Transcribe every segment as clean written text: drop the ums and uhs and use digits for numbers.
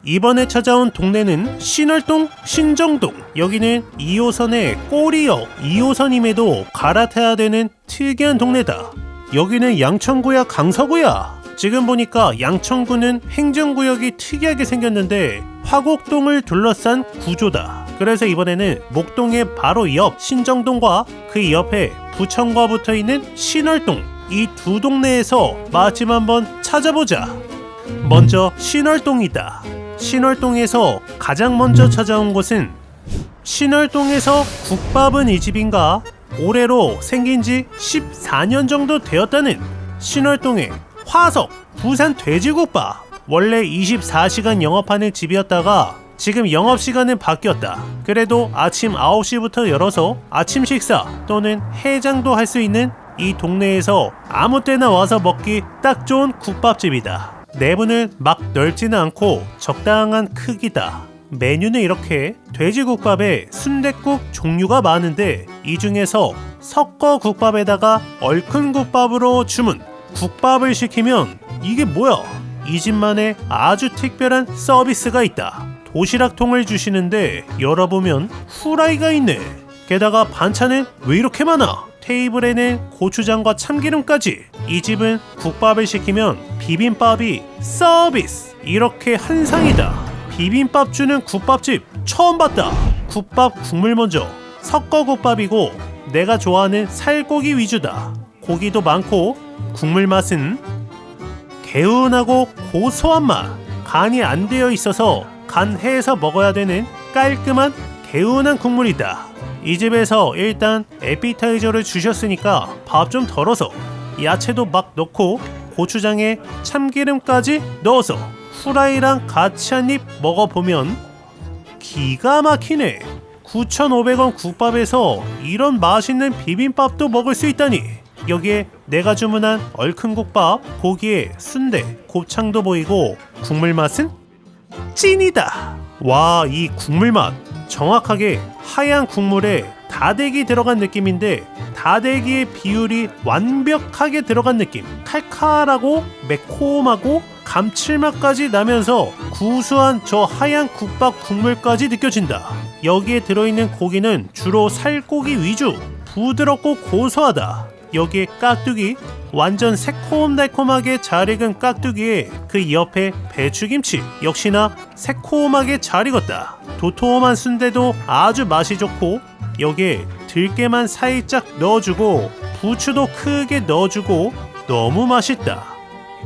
이번에 찾아온 동네는 신월동 신정동. 여기는 2호선의 꼬리역 2호선임에도 갈아타야 되는 특이한 동네다. 여기는 양천구야 강서구야? 지금 보니까 양천구는 행정구역이 특이하게 생겼는데 화곡동을 둘러싼 구조다. 그래서 이번에는 목동의 바로 옆 신정동과 그 옆에 부천과 붙어있는 신월동, 이 두 동네에서 맛집 한번 찾아보자. 먼저 신월동이다. 신월동에서 가장 먼저 찾아온 곳은 신월동에서 국밥은 이 집인가? 올해로 생긴 지 14년 정도 되었다는 신월동의 화석 부산 돼지국밥. 원래 24시간 영업하는 집이었다가 지금 영업시간은 바뀌었다. 그래도 아침 9시부터 열어서 아침 식사 또는 해장도 할 수 있는 이 동네에서 아무 때나 와서 먹기 딱 좋은 국밥집이다. 내부는 막 넓지는 않고 적당한 크기다. 메뉴는 이렇게 돼지국밥에 순댓국 종류가 많은데 이 중에서 석거국밥에다가 얼큰국밥으로 주문. 국밥을 시키면 이게 뭐야? 이 집만의 아주 특별한 서비스가 있다. 도시락통을 주시는데 열어보면 후라이가 있네. 게다가 반찬은 왜 이렇게 많아? 테이블에는 고추장과 참기름까지. 이 집은 국밥을 시키면 비빔밥이 서비스. 이렇게 한상이다. 비빔밥 주는 국밥집 처음 봤다. 국밥 국물 먼저. 석거국밥이고 내가 좋아하는 살고기 위주다. 고기도 많고 국물 맛은 개운하고 고소한 맛. 간이 안 되어 있어서 간해서 먹어야 되는 깔끔한 개운한 국물이다. 이 집에서 일단 에피타이저를 주셨으니까 밥 좀 덜어서 야채도 막 넣고 고추장에 참기름까지 넣어서 후라이랑 같이 한 입 먹어보면 기가 막히네. 9,500원 국밥에서 이런 맛있는 비빔밥도 먹을 수 있다니. 여기에 내가 주문한 얼큰국밥, 고기에 순대, 곱창도 보이고 국물 맛은 찐이다. 와, 이 국물 맛 정확하게 하얀 국물에 다대기 들어간 느낌인데 다대기의 비율이 완벽하게 들어간 느낌. 칼칼하고 매콤하고 감칠맛까지 나면서 구수한 저 하얀 국밥 국물까지 느껴진다. 여기에 들어있는 고기는 주로 살고기 위주. 부드럽고 고소하다. 여기에 깍두기, 완전 새콤달콤하게 잘 익은 깍두기에 그 옆에 배추김치 역시나 새콤하게 잘 익었다. 도톰한 순대도 아주 맛이 좋고 여기에 들깨만 살짝 넣어주고 부추도 크게 넣어주고 너무 맛있다.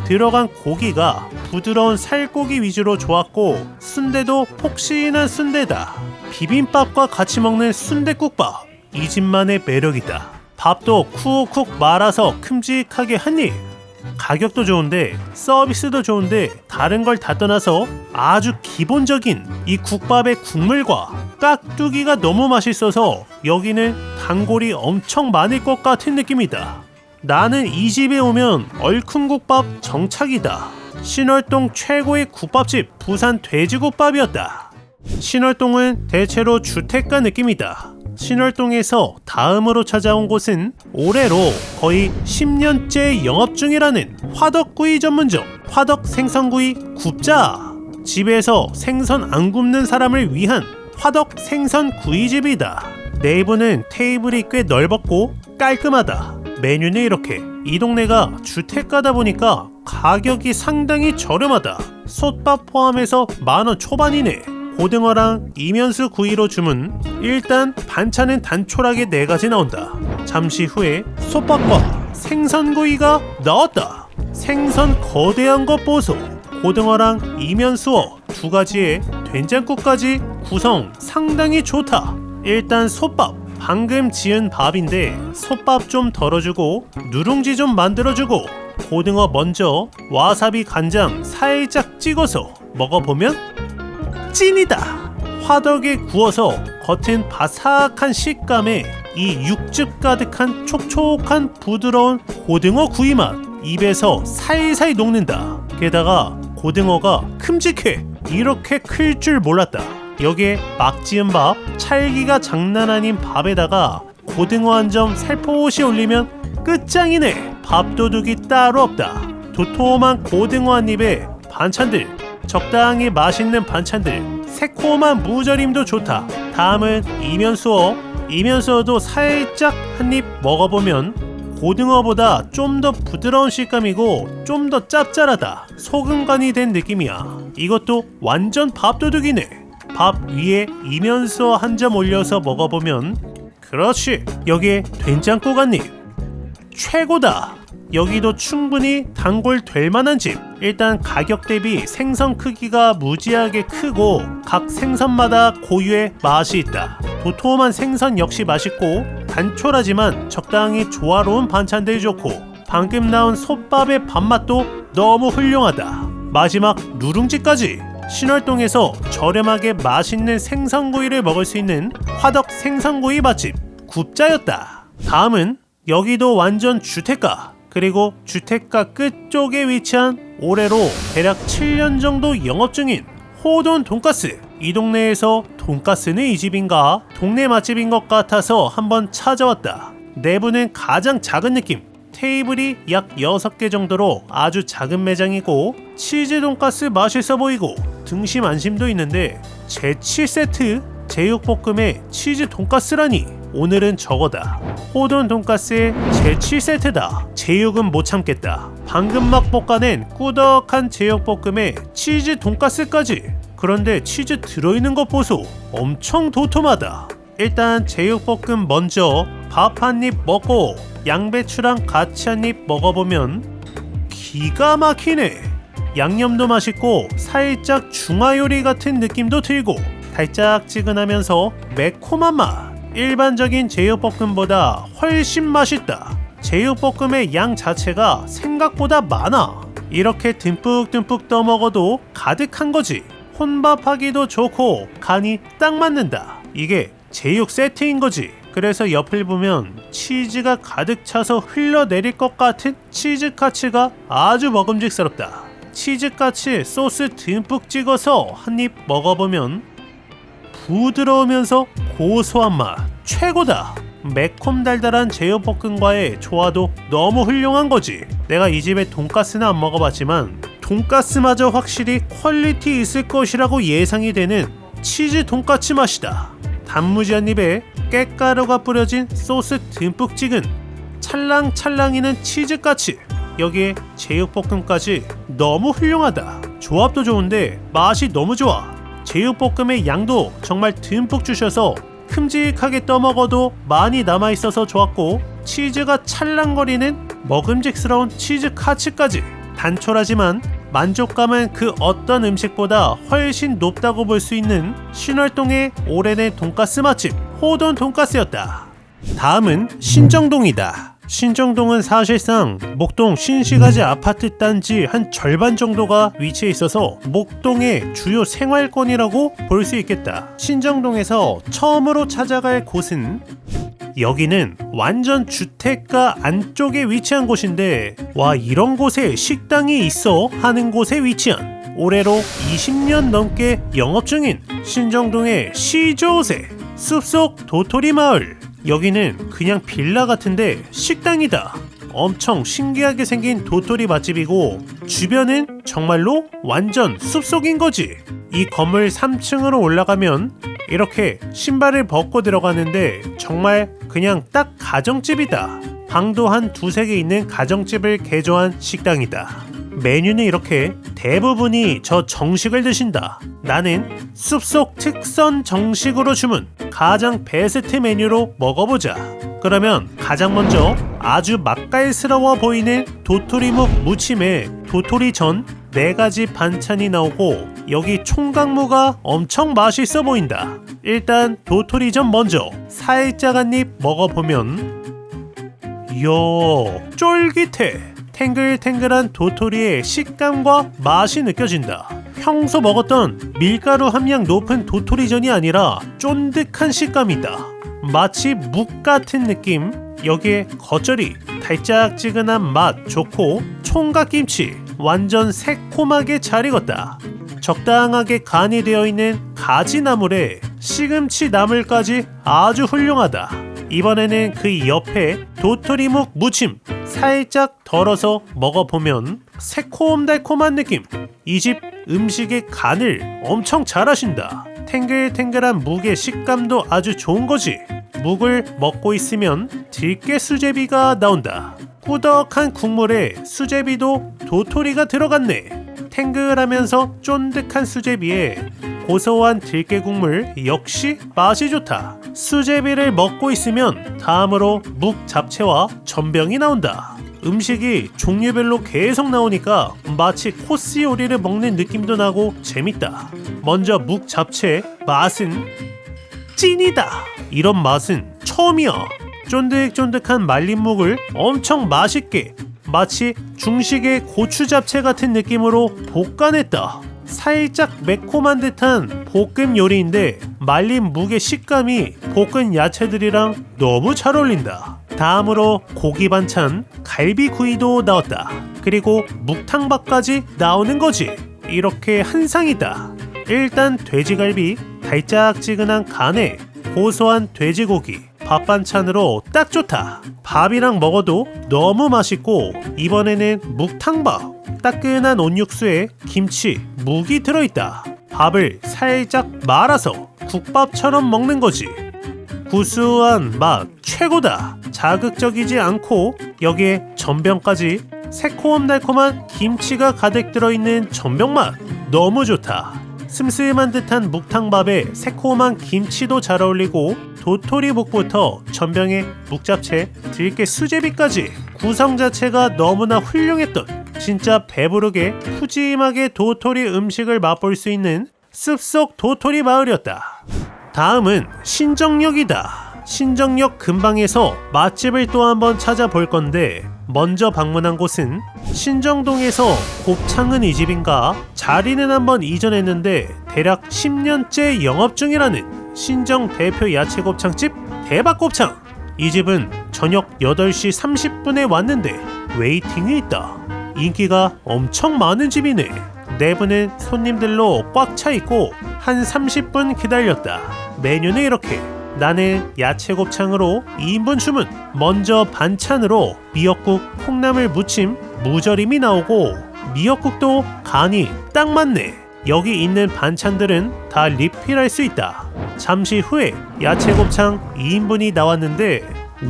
들어간 고기가 부드러운 살고기 위주로 좋았고 순대도 폭신한 순대다. 비빔밥과 같이 먹는 순댓국밥, 이 집만의 매력이다. 밥도 쿡쿡 말아서 큼직하게 한 입. 가격도 좋은데 서비스도 좋은데 다른 걸 다 떠나서 아주 기본적인 이 국밥의 국물과 깍두기가 너무 맛있어서 여기는 단골이 엄청 많을 것 같은 느낌이다. 나는 이 집에 오면 얼큰국밥 정착이다. 신월동 최고의 국밥집 부산 돼지국밥이었다. 신월동은 대체로 주택가 느낌이다. 신월동에서 다음으로 찾아온 곳은 올해로 거의 10년째 영업 중이라는 화덕구이 전문점 화덕 생선구이 굽자. 집에서 생선 안 굽는 사람을 위한 화덕 생선구이집이다. 내부는 테이블이 꽤 넓었고 깔끔하다. 메뉴는 이렇게. 이 동네가 주택가다 보니까 가격이 상당히 저렴하다. 솥밥 포함해서 10,000원 초반이네. 고등어랑 이면수 구이로 주문. 일단 반찬은 단촐하게 4가지 나온다. 잠시 후에 솥밥과 생선구이가 나왔다. 생선 거대한 것 보소. 고등어랑 이면수어 2가지에 된장국까지 구성 상당히 좋다. 일단 솥밥, 방금 지은 밥인데 솥밥 좀 덜어주고 누룽지 좀 만들어주고 고등어 먼저 와사비 간장 살짝 찍어서 먹어보면 찐이다. 화덕에 구워서 겉은 바삭한 식감에 이 육즙 가득한 촉촉한 부드러운 고등어 구이 맛 입에서 살살 녹는다. 게다가 고등어가 큼직해. 이렇게 클 줄 몰랐다. 여기에 막 지은 밥, 찰기가 장난 아닌 밥에다가 고등어 한 점 살포시 올리면 끝장이네. 밥도둑이 따로 없다. 도톰한 고등어 한 입에 반찬들 적당히 맛있는 반찬들, 새콤한 무절임도 좋다. 다음은 이면수어도 살짝 한입 먹어보면 고등어보다 좀 더 부드러운 식감이고 좀 더 짭짤하다. 소금간이 된 느낌이야. 이것도 완전 밥도둑이네. 밥 위에 이면수어 한 점 올려서 먹어보면, 그렇지, 여기에 된장국 한 입 최고다. 여기도 충분히 단골 될 만한 집. 일단 가격 대비 생선 크기가 무지하게 크고 각 생선마다 고유의 맛이 있다. 도톰한 생선 역시 맛있고 단촐하지만 적당히 조화로운 반찬들이 좋고 방금 나온 솥밥의 밥맛도 너무 훌륭하다. 마지막 누룽지까지. 신월동에서 저렴하게 맛있는 생선구이를 먹을 수 있는 화덕 생선구이 맛집 굽자였다. 다음은 여기도 완전 주택가, 그리고 주택가 끝쪽에 위치한 올해로 대략 7년 정도 영업 중인 호돈 돈가스. 이 동네에서 돈가스는 이 집인가 동네 맛집인 것 같아서 한번 찾아왔다. 내부는 가장 작은 느낌. 테이블이 약 6개 정도로 아주 작은 매장이고 치즈 돈가스 맛있어 보이고 등심 안심도 있는데 제치 세트, 제육볶음에 치즈 돈가스라니. 오늘은 저거다. 호돈 돈가스의 제치 세트다. 제육은 못 참겠다. 방금 막 볶아낸 꾸덕한 제육볶음에 치즈 돈가스까지. 그런데 치즈 들어있는 것 보소. 엄청 도톰하다. 일단 제육볶음 먼저 밥 한 입 먹고 양배추랑 같이 한 입 먹어보면 기가 막히네. 양념도 맛있고 살짝 중화요리 같은 느낌도 들고 달짝지근하면서 매콤한 맛. 일반적인 제육볶음보다 훨씬 맛있다. 제육볶음의 양 자체가 생각보다 많아. 이렇게 듬뿍듬뿍 떠먹어도 가득한 거지. 혼밥하기도 좋고 간이 딱 맞는다. 이게 제육 세트인 거지. 그래서 옆을 보면 치즈가 가득 차서 흘러내릴 것 같은 치즈카츠가 아주 먹음직스럽다. 치즈카츠 소스 듬뿍 찍어서 한 입 먹어보면 부드러우면서 고소한 맛 최고다. 매콤달달한 제육볶음과의 조화도 너무 훌륭한 거지. 내가 이 집의 돈가스는 안 먹어봤지만 돈가스마저 확실히 퀄리티 있을 것이라고 예상이 되는 치즈 돈가스 맛이다. 단무지 한 입에 깻가루가 뿌려진 소스 듬뿍 찍은 찰랑찰랑이는 치즈까치. 여기에 제육볶음까지 너무 훌륭하다. 조합도 좋은데 맛이 너무 좋아. 제육볶음의 양도 정말 듬뿍 주셔서 큼직하게 떠먹어도 많이 남아있어서 좋았고 치즈가 찰랑거리는 먹음직스러운 치즈 카츠까지. 단촐하지만 만족감은 그 어떤 음식보다 훨씬 높다고 볼 수 있는 신월동의 오래된 돈가스 맛집 호돈 돈가스였다. 다음은 신정동이다. 신정동은 사실상 목동 신시가지 아파트 단지 한 절반 정도가 위치해 있어서 목동의 주요 생활권이라고 볼 수 있겠다. 신정동에서 처음으로 찾아갈 곳은 여기는 완전 주택가 안쪽에 위치한 곳인데, 와, 이런 곳에 식당이 있어 하는 곳에 위치한 올해로 20년 넘게 영업 중인 신정동의 시조세 숲속 도토리 마을. 여기는 그냥 빌라 같은데 식당이다. 엄청 신기하게 생긴 도토리 맛집이고 주변은 정말로 완전 숲속인 거지. 이 건물 3층으로 올라가면 이렇게 신발을 벗고 들어가는데 정말 그냥 딱 가정집이다. 방도 한 2-3개 있는 가정집을 개조한 식당이다. 메뉴는 이렇게 대부분이 저 정식을 드신다. 나는 숲속 특선 정식으로 주문. 가장 베스트 메뉴로 먹어보자. 그러면 가장 먼저 아주 맛깔스러워 보이는 도토리묵 무침에 도토리전 4가지 반찬이 나오고 여기 총각무가 엄청 맛있어 보인다. 일단 도토리전 먼저 살짝 한 입 먹어보면 이야, 쫄깃해. 탱글탱글한 도토리의 식감과 맛이 느껴진다. 평소 먹었던 밀가루 함량 높은 도토리전이 아니라 쫀득한 식감이다. 마치 묵 같은 느낌. 여기에 겉절이, 달짝지근한 맛 좋고 총각김치 완전 새콤하게 잘 익었다. 적당하게 간이 되어 있는 가지나물에 시금치 나물까지 아주 훌륭하다. 이번에는 그 옆에 도토리묵 무침 살짝 덜어서 먹어보면 새콤달콤한 느낌. 이 집 음식의 간을 엄청 잘하신다. 탱글탱글한 묵의 식감도 아주 좋은 거지. 묵을 먹고 있으면 들깨 수제비가 나온다. 꾸덕한 국물에 수제비도 도토리가 들어갔네. 탱글하면서 쫀득한 수제비에 고소한 들깨 국물 역시 맛이 좋다. 수제비를 먹고 있으면 다음으로 묵 잡채와 전병이 나온다. 음식이 종류별로 계속 나오니까 마치 코스 요리를 먹는 느낌도 나고 재밌다. 먼저 묵 잡채 맛은 찐이다. 이런 맛은 처음이야. 쫀득쫀득한 말린 묵을 엄청 맛있게 마치 중식의 고추 잡채 같은 느낌으로 볶아냈다. 살짝 매콤한 듯한 볶음 요리인데 말린 묵의 식감이 볶은 야채들이랑 너무 잘 어울린다. 다음으로 고기 반찬 갈비구이도 나왔다. 그리고 묵탕밥까지 나오는 거지. 이렇게 한 상이다. 일단 돼지갈비, 달짝지근한 간에 고소한 돼지고기, 밥 반찬으로 딱 좋다. 밥이랑 먹어도 너무 맛있고 이번에는 묵탕밥, 따끈한 온육수에 김치, 묵이 들어있다. 밥을 살짝 말아서 국밥처럼 먹는 거지. 구수한 맛 최고다. 자극적이지 않고 여기에 전병까지 새콤달콤한 김치가 가득 들어있는 전병 맛 너무 좋다. 슴슴한 듯한 묵탕밥에 새콤한 김치도 잘 어울리고 도토리 묵부터 전병에 묵잡채, 들깨 수제비까지 구성 자체가 너무나 훌륭했던 진짜 배부르게 푸짐하게 도토리 음식을 맛볼 수 있는 숲속 도토리 마을이었다. 다음은 신정역이다. 신정역 근방에서 맛집을 또 한번 찾아볼 건데 먼저 방문한 곳은 신정동에서 곱창은 이 집인가 자리는 한번 이전했는데 대략 10년째 영업 중이라는 신정 대표 야채곱창집 대박곱창. 이 집은 저녁 8시 30분에 왔는데 웨이팅이 있다. 인기가 엄청 많은 집이네. 내부는 손님들로 꽉 차 있고 한 30분 기다렸다. 메뉴는 이렇게. 나는 야채곱창으로 2인분 주문. 먼저 반찬으로 미역국, 콩나물 무침, 무절임이 나오고 미역국도 간이 딱 맞네. 여기 있는 반찬들은 다 리필할 수 있다. 잠시 후에 야채곱창 2인분이 나왔는데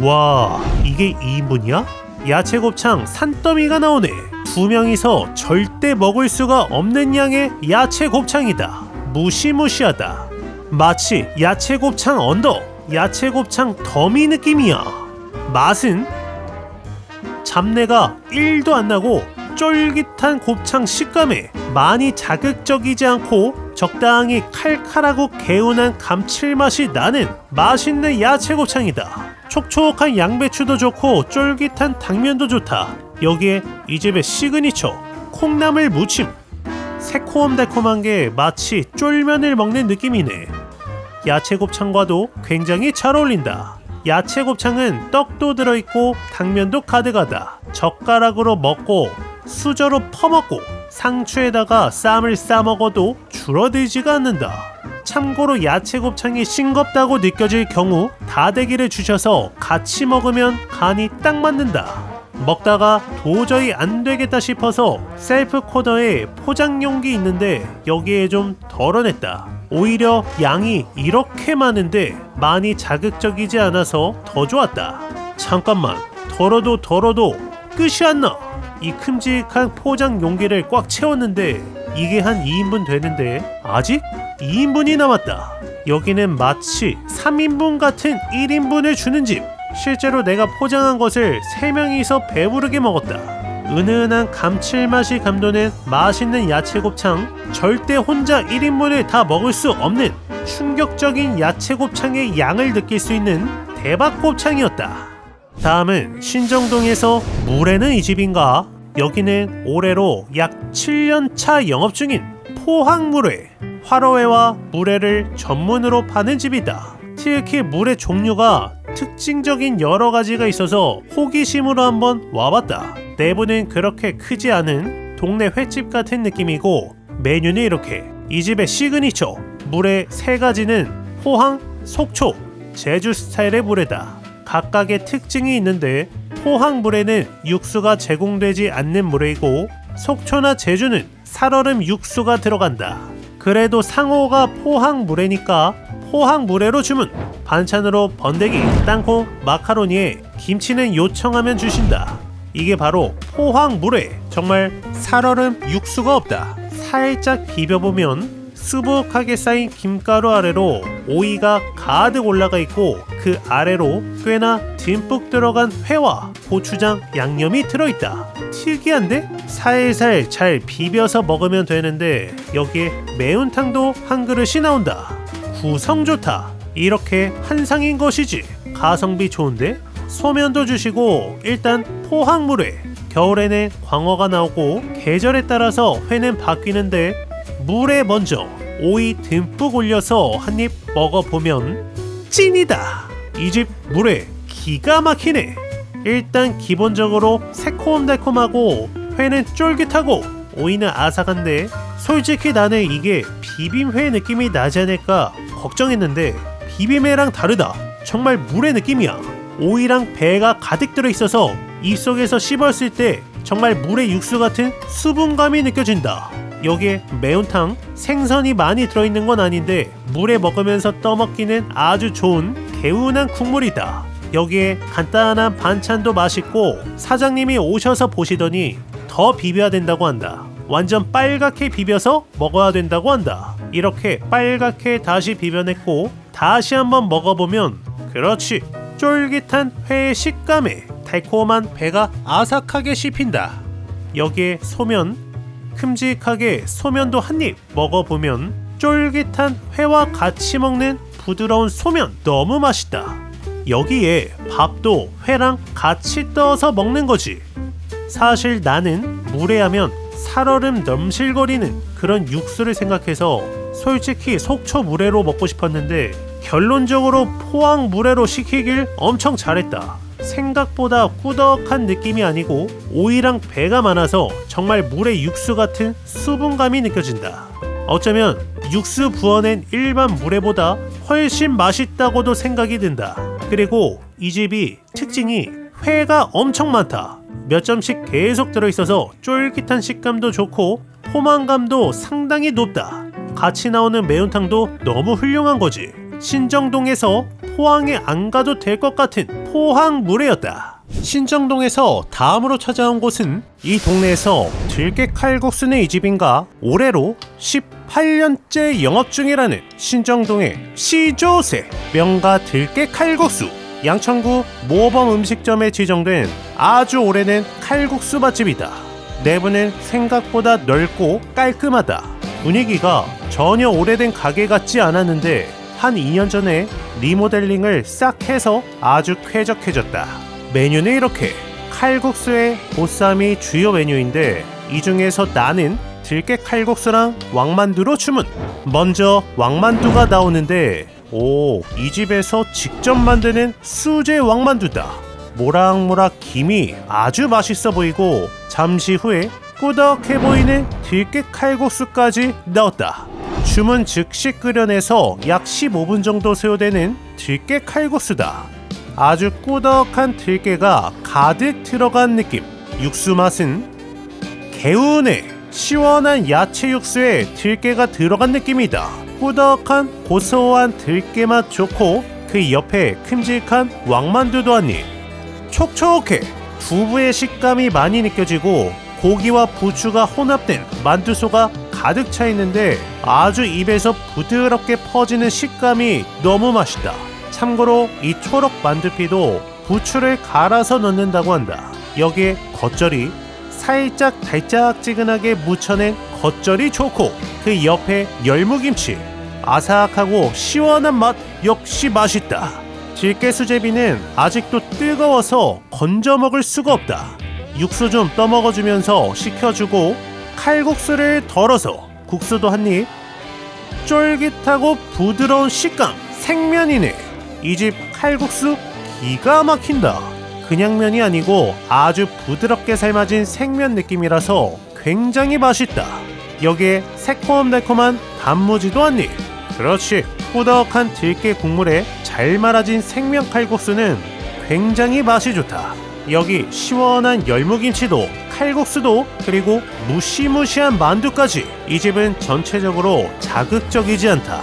와, 이게 2인분이야? 야채곱창 산더미가 나오네. 2명이서 절대 먹을 수가 없는 양의 야채곱창이다. 무시무시하다. 마치 야채곱창 언더, 야채곱창 더미 느낌이야. 맛은 잡내가 1도 안 나고 쫄깃한 곱창 식감에 많이 자극적이지 않고 적당히 칼칼하고 개운한 감칠맛이 나는 맛있는 야채곱창이다. 촉촉한 양배추도 좋고 쫄깃한 당면도 좋다. 여기에 이 집의 시그니처 콩나물 무침. 새콤달콤한 게 마치 쫄면을 먹는 느낌이네. 야채곱창과도 굉장히 잘 어울린다. 야채곱창은 떡도 들어있고 당면도 가득하다. 젓가락으로 먹고 수저로 퍼먹고 상추에다가 쌈을 싸먹어도 줄어들지가 않는다. 참고로 야채곱창이 싱겁다고 느껴질 경우 다대기를 주셔서 같이 먹으면 간이 딱 맞는다. 먹다가 도저히 안 되겠다 싶어서 셀프 코너에 포장용기 있는데 여기에 좀 덜어냈다. 오히려 양이 이렇게 많은데 많이 자극적이지 않아서 더 좋았다. 잠깐만, 덜어도 끝이 안 나. 이 큼직한 포장 용기를 꽉 채웠는데 이게 한 2인분 되는데 아직 2인분이 남았다. 여기는 마치 3인분 같은 1인분을 주는 집. 실제로 내가 포장한 것을 3명이서 배부르게 먹었다. 은은한 감칠맛이 감도는 맛있는 야채곱창. 절대 혼자 1인분을 다 먹을 수 없는 충격적인 야채곱창의 양을 느낄 수 있는 대박곱창이었다. 다음은 신정동에서 물에는 이 집인가? 여기는 올해로 약 7년차 영업 중인 포항물회. 화로회와 물회를 전문으로 파는 집이다. 특히 물회 종류가 특징적인 여러 가지가 있어서 호기심으로 한번 와봤다. 내부는 그렇게 크지 않은 동네 횟집 같은 느낌이고 메뉴는 이렇게. 이 집의 시그니처 물회 3가지는 포항, 속초, 제주 스타일의 물회다. 각각의 특징이 있는데 포항물회는 육수가 제공되지 않는 물회이고 속초나 제주는 살얼음 육수가 들어간다. 그래도 상호가 포항물회니까 포항물회로 주문. 반찬으로 번데기, 땅콩, 마카로니에 김치는 요청하면 주신다. 이게 바로 포항물회. 정말 살얼음 육수가 없다. 살짝 비벼보면 수북하게 쌓인 김가루 아래로 오이가 가득 올라가 있고 그 아래로 꽤나 듬뿍 들어간 회와 고추장, 양념이 들어있다. 특이한데? 살살 잘 비벼서 먹으면 되는데 여기에 매운탕도 한 그릇이 나온다. 구성 좋다. 이렇게 한상인 것이지. 가성비 좋은데? 소면도 주시고 일단 포항물회. 겨울에는 광어가 나오고 계절에 따라서 회는 바뀌는데 물에 먼저 오이 듬뿍 올려서 한입 먹어보면 찐이다. 이 집 물회 기가 막히네. 일단 기본적으로 새콤달콤하고 회는 쫄깃하고 오이는 아삭한데 솔직히 나는 이게 비빔회 느낌이 나지 않을까 걱정했는데 비빔회랑 다르다. 정말 물의 느낌이야. 오이랑 배가 가득 들어있어서 입속에서 씹었을 때 정말 물의 육수 같은 수분감이 느껴진다. 여기에 매운탕, 생선이 많이 들어있는 건 아닌데 물에 먹으면서 떠먹기는 아주 좋은 개운한 국물이다. 여기에 간단한 반찬도 맛있고 사장님이 오셔서 보시더니 더 비벼야 된다고 한다. 완전 빨갛게 비벼서 먹어야 된다고 한다. 이렇게 빨갛게 다시 비벼냈고 다시 한번 먹어보면 그렇지, 쫄깃한 회의 식감에 달콤한 배가 아삭하게 씹힌다. 여기에 소면, 큼직하게 소면도 한입 먹어보면 쫄깃한 회와 같이 먹는 부드러운 소면 너무 맛있다. 여기에 밥도 회랑 같이 떠서 먹는 거지. 사실 나는 물회하면 살얼음 넘실거리는 그런 육수를 생각해서 솔직히 속초 물회로 먹고 싶었는데 결론적으로 포항 물회로 시키길 엄청 잘했다. 생각보다 꾸덕한 느낌이 아니고 오이랑 배가 많아서 정말 물의 육수 같은 수분감이 느껴진다. 어쩌면 육수 부어낸 일반 물회보다 훨씬 맛있다고도 생각이 든다. 그리고 이 집이 특징이 회가 엄청 많다. 몇 점씩 계속 들어있어서 쫄깃한 식감도 좋고 포만감도 상당히 높다. 같이 나오는 매운탕도 너무 훌륭한 거지. 신정동에서 포항에 안 가도 될 것 같은 포항 물회였다. 신정동에서 다음으로 찾아온 곳은 이 동네에서 들깨 칼국수는 이 집인가 올해로 18년째 영업 중이라는 신정동의 시조새 명가 들깨 칼국수. 양천구 모범 음식점에 지정된 아주 오래된 칼국수 맛집이다. 내부는 생각보다 넓고 깔끔하다. 분위기가 전혀 오래된 가게 같지 않았는데 한 2년 전에 리모델링을 싹 해서 아주 쾌적해졌다. 메뉴는 이렇게 칼국수에 보쌈이 주요 메뉴인데 이 중에서 나는 들깨 칼국수랑 왕만두로 주문. 먼저 왕만두가 나오는데 이 집에서 직접 만드는 수제 왕만두다. 모락모락 김이 아주 맛있어 보이고 잠시 후에 꾸덕해 보이는 들깨 칼국수까지 넣었다. 주문 즉시 끓여내서 약 15분 정도 소요되는 들깨 칼국수다. 아주 꾸덕한 들깨가 가득 들어간 느낌. 육수 맛은 개운해. 시원한 야채 육수에 들깨가 들어간 느낌이다. 꾸덕한 고소한 들깨 맛 좋고 그 옆에 큼직한 왕만두도 한입. 촉촉해. 두부의 식감이 많이 느껴지고 고기와 부추가 혼합된 만두소가 가득 차 있는데 아주 입에서 부드럽게 퍼지는 식감이 너무 맛있다. 참고로 이 초록 만두피도 부추를 갈아서 넣는다고 한다. 여기에 겉절이, 살짝 달짝지근하게 무쳐낸 겉절이 좋고 그 옆에 열무김치, 아삭하고 시원한 맛 역시 맛있다. 들깨 수제비는 아직도 뜨거워서 건져 먹을 수가 없다. 육수 좀 떠먹어주면서 식혀주고 칼국수를 덜어서 국수도 한입. 쫄깃하고 부드러운 식감, 생면이네. 이 집 칼국수 기가 막힌다. 그냥 면이 아니고 아주 부드럽게 삶아진 생면 느낌이라서 굉장히 맛있다. 여기에 새콤달콤한 단무지도 한입. 그렇지, 꾸덕한 들깨 국물에 잘 말아진 생면 칼국수는 굉장히 맛이 좋다. 여기 시원한 열무김치도 칼국수도 그리고 무시무시한 만두까지 이 집은 전체적으로 자극적이지 않다.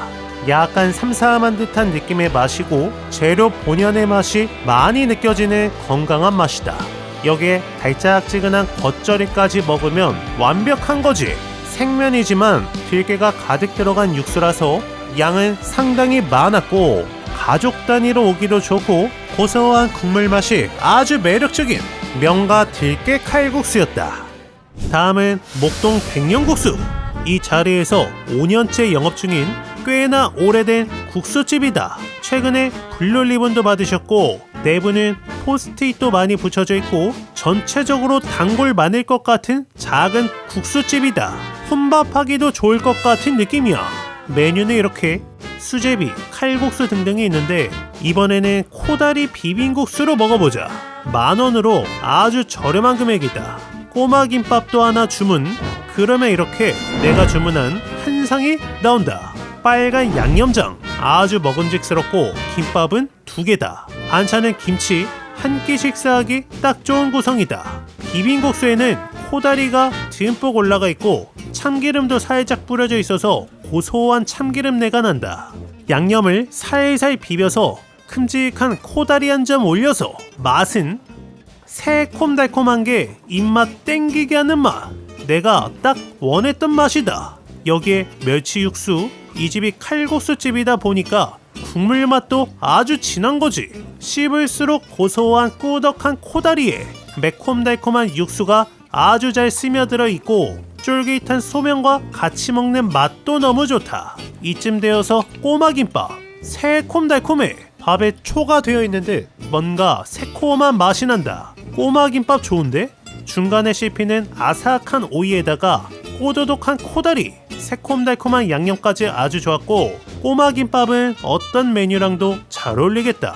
약간 삼삼한 듯한 느낌의 맛이고 재료 본연의 맛이 많이 느껴지는 건강한 맛이다. 여기에 달짝지근한 겉절이까지 먹으면 완벽한 거지. 생면이지만 들깨가 가득 들어간 육수라서 양은 상당히 많았고 가족 단위로 오기도 좋고 고소한 국물 맛이 아주 매력적인 명가 들깨 칼국수였다. 다음은 목동 백년국수. 이 자리에서 5년째 영업 중인 꽤나 오래된 국수집이다. 최근에 블루 리본도 받으셨고 내부는 포스트잇도 많이 붙여져 있고 전체적으로 단골 많을 것 같은 작은 국수집이다. 혼밥하기도 좋을 것 같은 느낌이야. 메뉴는 이렇게 수제비, 칼국수 등등이 있는데 이번에는 코다리 비빔국수로 먹어보자. 10,000원으로 아주 저렴한 금액이다. 꼬마김밥도 하나 주문. 그러면 이렇게 내가 주문한 한 상이 나온다. 빨간 양념장 아주 먹음직스럽고 김밥은 2개다. 반찬은 김치 한 끼 식사하기 딱 좋은 구성이다. 비빔국수에는 코다리가 듬뿍 올라가 있고 참기름도 살짝 뿌려져 있어서 고소한 참기름내가 난다. 양념을 살살 비벼서 큼직한 코다리 한 점 올려서 맛은 새콤달콤한 게 입맛 땡기게 하는 맛. 내가 딱 원했던 맛이다. 여기에 멸치 육수, 이 집이 칼국수집이다 보니까 국물 맛도 아주 진한 거지. 씹을수록 고소한 꾸덕한 코다리에 매콤달콤한 육수가 아주 잘 스며들어 있고 쫄깃한 소면과 같이 먹는 맛도 너무 좋다. 이쯤 되어서 꼬마김밥 새콤달콤해. 밥에 초가 되어 있는 듯 뭔가 새콤한 맛이 난다. 꼬마김밥 좋은데? 중간에 씹히는 아삭한 오이에다가 꼬도독한 코다리, 새콤달콤한 양념까지 아주 좋았고 꼬마김밥은 어떤 메뉴랑도 잘 어울리겠다.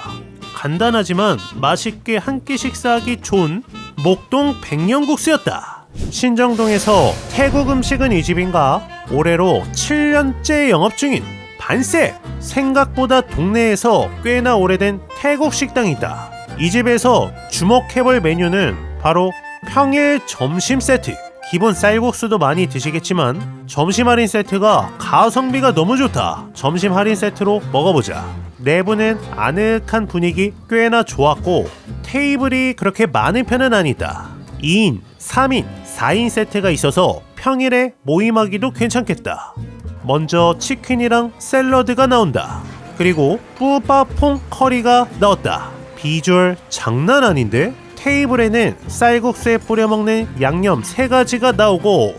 간단하지만 맛있게 한 끼 식사하기 좋은 목동 백년국수였다. 신정동에서 태국 음식은 이 집인가? 올해로 7년째 영업 중인 반셉. 생각보다 동네에서 꽤나 오래된 태국 식당이다. 이 집에서 주목해볼 메뉴는 바로 평일 점심 세트. 기본 쌀국수도 많이 드시겠지만 점심 할인 세트가 가성비가 너무 좋다. 점심 할인 세트로 먹어보자. 내부는 아늑한 분위기 꽤나 좋았고 테이블이 그렇게 많은 편은 아니다. 2인, 3인, 4인 세트가 있어서 평일에 모임하기도 괜찮겠다. 먼저 치킨이랑 샐러드가 나온다. 그리고 뿌바퐁 커리가 나왔다. 비주얼 장난 아닌데? 테이블에는 쌀국수에 뿌려먹는 양념 3가지가 나오고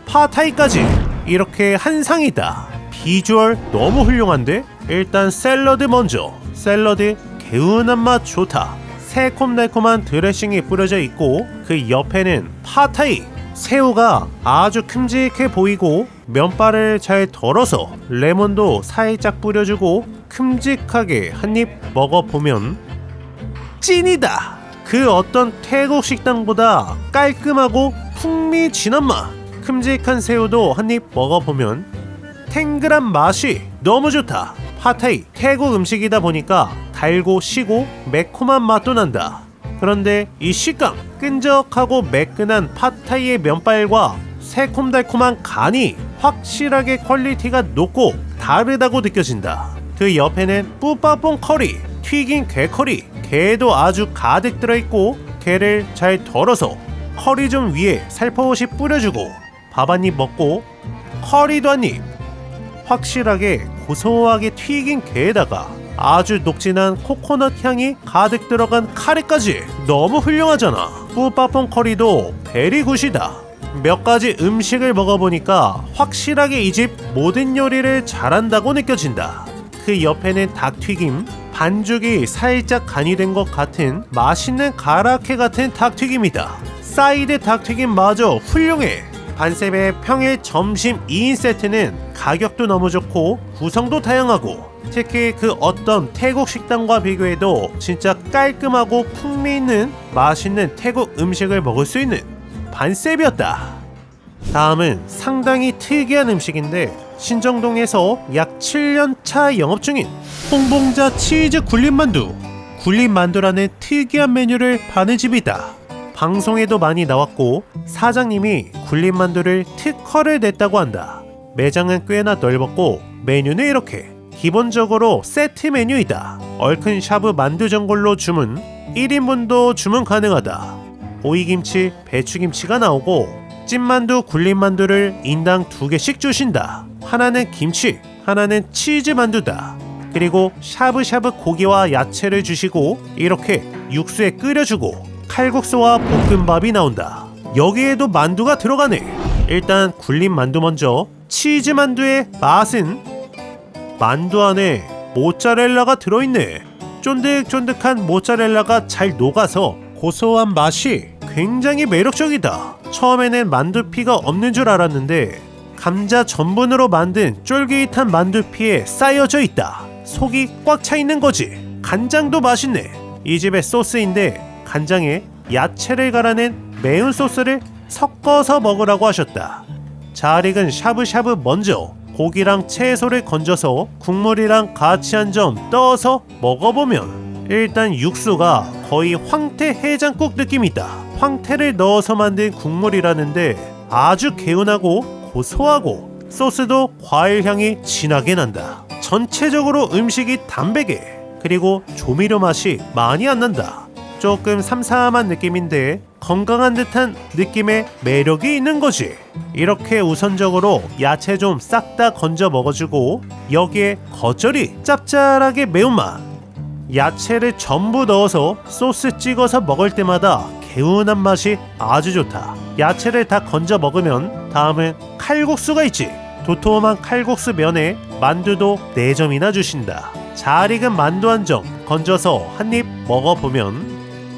파타이까지 이렇게 한 상이다. 비주얼 너무 훌륭한데? 일단 샐러드 먼저. 샐러드 개운한 맛 좋다. 새콤달콤한 드레싱이 뿌려져 있고 그 옆에는 파타이. 새우가 아주 큼직해 보이고 면발을 잘 덜어서 레몬도 살짝 뿌려주고 큼직하게 한입 먹어보면 찐이다. 그 어떤 태국 식당보다 깔끔하고 풍미 진한 맛. 큼직한 새우도 한입 먹어보면 탱글한 맛이 너무 좋다. 팟타이 태국 음식이다 보니까 달고 시고 매콤한 맛도 난다. 그런데 이 식감 끈적하고 매끈한 팟타이의 면발과 새콤달콤한 간이 확실하게 퀄리티가 높고 다르다고 느껴진다. 그 옆에는 뿌빠뽕 커리, 튀긴 게커리. 게도 아주 가득 들어있고 게를 잘 덜어서 커리 좀 위에 살포시 뿌려주고 밥 한 입 먹고 커리도 한 입. 확실하게 고소하게 튀긴 게에다가 아주 녹진한 코코넛 향이 가득 들어간 카레까지 너무 훌륭하잖아. 뿌빠뽕 커리도 베리굿이다. 몇 가지 음식을 먹어보니까 확실하게 이 집 모든 요리를 잘한다고 느껴진다. 그 옆에는 닭튀김, 반죽이 살짝 간이 된 것 같은 맛있는 가라케 같은 닭튀김이다. 사이드 닭튀김마저 훌륭해. 반셉의 평일 점심 2인 세트는 가격도 너무 좋고 구성도 다양하고 특히 그 어떤 태국 식당과 비교해도 진짜 깔끔하고 풍미 있는 맛있는 태국 음식을 먹을 수 있는 반셉이었다. 다음은 상당히 특이한 음식인데 신정동에서 약 7년차 영업 중인 홍봉자 치즈 굴림만두. 굴린 만두라는 특이한 메뉴를 파는 집이다. 방송에도 많이 나왔고 사장님이 굴린 만두를 특허를 냈다고 한다. 매장은 꽤나 넓었고 메뉴는 이렇게 기본적으로 세트 메뉴이다. 얼큰 샤브 만두 전골로 주문, 1인분도 주문 가능하다. 오이김치, 배추김치가 나오고 찐만두, 굴린만두를 인당 2개씩 주신다. 하나는 김치, 하나는 치즈만두다. 그리고 샤브샤브 고기와 야채를 주시고 이렇게 육수에 끓여주고 칼국수와 볶음밥이 나온다. 여기에도 만두가 들어가네. 일단 굴린만두 먼저. 치즈만두의 맛은 만두 안에 모짜렐라가 들어있네. 쫀득쫀득한 모짜렐라가 잘 녹아서 고소한 맛이 굉장히 매력적이다. 처음에는 만두피가 없는 줄 알았는데 감자 전분으로 만든 쫄깃한 만두피에 쌓여져 있다. 속이 꽉 차 있는 거지. 간장도 맛있네. 이 집의 소스인데 간장에 야채를 갈아낸 매운 소스를 섞어서 먹으라고 하셨다. 잘 익은 샤브샤브 먼저 고기랑 채소를 건져서 국물이랑 같이 한 점 떠서 먹어보면 일단 육수가 거의 황태 해장국 느낌이다. 황태를 넣어서 만든 국물이라는데 아주 개운하고 고소하고 소스도 과일 향이 진하게 난다. 전체적으로 음식이 담백해. 그리고 조미료 맛이 많이 안 난다. 조금 삼삼한 느낌인데 건강한 듯한 느낌의 매력이 있는 거지. 이렇게 우선적으로 야채 좀 싹 다 건져 먹어주고 여기에 겉절이 짭짤하게 매운맛, 야채를 전부 넣어서 소스 찍어서 먹을 때마다 개운한 맛이 아주 좋다. 야채를 다 건져 먹으면 다음은 칼국수가 있지. 도톰한 칼국수 면에 만두도 4점이나 주신다. 잘 익은 만두 한 점 건져서 한 입 먹어보면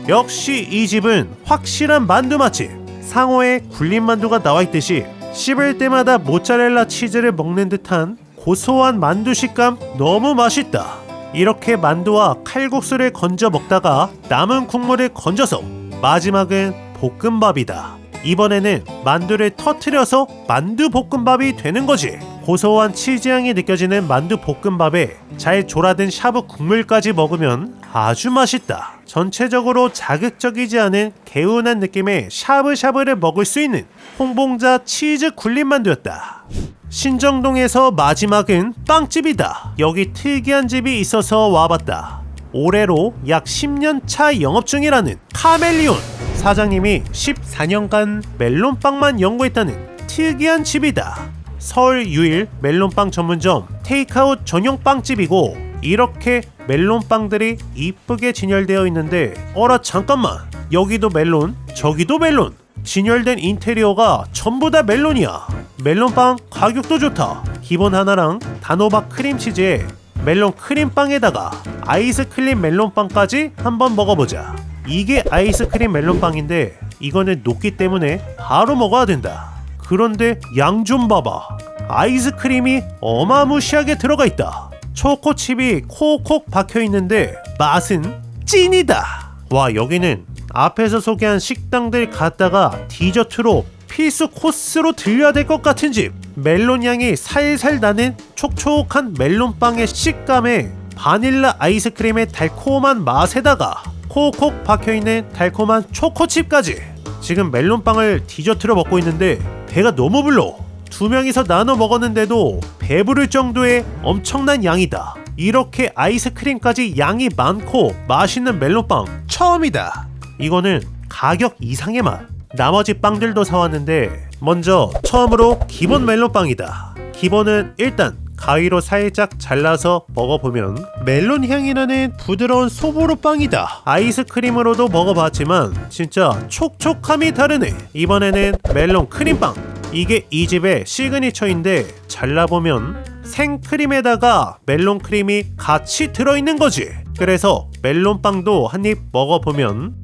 역시 이 집은 확실한 만두 맛집. 상호에 굴린 만두가 나와있듯이 씹을 때마다 모짜렐라 치즈를 먹는 듯한 고소한 만두 식감 너무 맛있다. 이렇게 만두와 칼국수를 건져 먹다가 남은 국물을 건져서 마지막은 볶음밥이다. 이번에는 만두를 터트려서 만두 볶음밥이 되는 거지. 고소한 치즈향이 느껴지는 만두 볶음밥에 잘 졸아든 샤브 국물까지 먹으면 아주 맛있다. 전체적으로 자극적이지 않은 개운한 느낌의 샤브샤브를 먹을 수 있는 홍봉자 치즈 굴린 만두였다. 신정동에서 마지막은 빵집이다. 여기 특이한 집이 있어서 와봤다. 올해로 약 10년 차 영업 중이라는 카멜리온. 사장님이 14년간 멜론빵만 연구했다는 특이한 집이다. 서울 유일 멜론빵 전문점 테이크아웃 전용 빵집이고 이렇게 멜론빵들이 이쁘게 진열되어 있는데 어라 잠깐만, 여기도 멜론 저기도 멜론, 진열된 인테리어가 전부 다 멜론이야. 멜론빵 가격도 좋다. 기본 하나랑 단호박 크림치즈에 멜론 크림빵에다가 아이스크림 멜론빵까지 한번 먹어보자. 이게 아이스크림 멜론빵인데 이거는 녹기 때문에 바로 먹어야 된다. 그런데 양 좀 봐봐. 아이스크림이 어마무시하게 들어가 있다. 초코칩이 콕콕 박혀있는데 맛은 찐이다. 와, 여기는 앞에서 소개한 식당들 갔다가 디저트로 필수 코스로 들려야 될 것 같은 집. 멜론 향이 살살 나는 촉촉한 멜론빵의 식감에 바닐라 아이스크림의 달콤한 맛에다가 콕콕 박혀있는 달콤한 초코칩까지. 지금 멜론빵을 디저트로 먹고 있는데 배가 너무 불러. 2명이서 나눠 먹었는데도 배부를 정도의 엄청난 양이다. 이렇게 아이스크림까지 양이 많고 맛있는 멜론빵 처음이다. 이거는 가격 이상의 맛. 나머지 빵들도 사왔는데 먼저 처음으로 기본 멜론빵이다. 기본은 일단 가위로 살짝 잘라서 먹어보면 멜론 향이 나는 부드러운 소보로 빵이다. 아이스크림으로도 먹어봤지만 진짜 촉촉함이 다르네. 이번에는 멜론 크림빵. 이게 이 집의 시그니처인데 잘라보면 생크림에다가 멜론 크림이 같이 들어있는 거지. 그래서 멜론빵도 한 입 먹어보면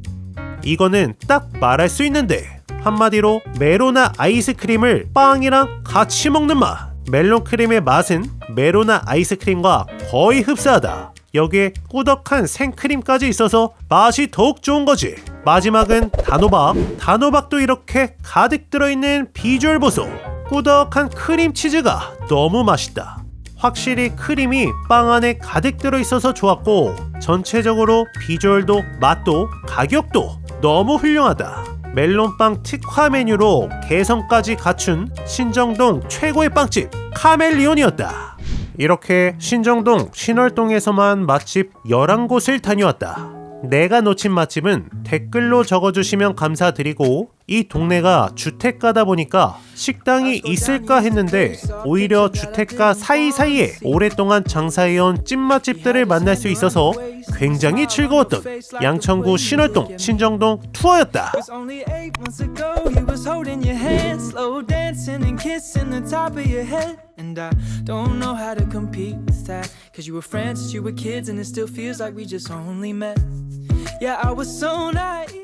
이거는 딱 말할 수 있는데 한마디로 메로나 아이스크림을 빵이랑 같이 먹는 맛. 멜론 크림의 맛은 메로나 아이스크림과 거의 흡사하다. 여기에 꾸덕한 생크림까지 있어서 맛이 더욱 좋은 거지. 마지막은 단호박. 단호박도 이렇게 가득 들어있는 비주얼 보소. 꾸덕한 크림치즈가 너무 맛있다. 확실히 크림이 빵 안에 가득 들어있어서 좋았고 전체적으로 비주얼도 맛도 가격도 너무 훌륭하다. 멜론빵 특화 메뉴로 개성까지 갖춘 신정동 최고의 빵집 카멜리온이었다. 이렇게 신정동 신월동에서만 맛집 11곳을 다녀왔다. 내가 놓친 맛집은 댓글로 적어주시면 감사드리고, 이 동네가 주택가다 보니까 식당이 있을까 했는데 오히려 주택가 사이사이에 오랫동안 장사해온 찐맛집들을 만날 수 있어서 굉장히 즐거웠던 양천구 신월동 신정동 투어였다. And I don't know how to compete with that, 'cause you were friends since you were kids and it still feels like we just only met. Yeah, I was so naive.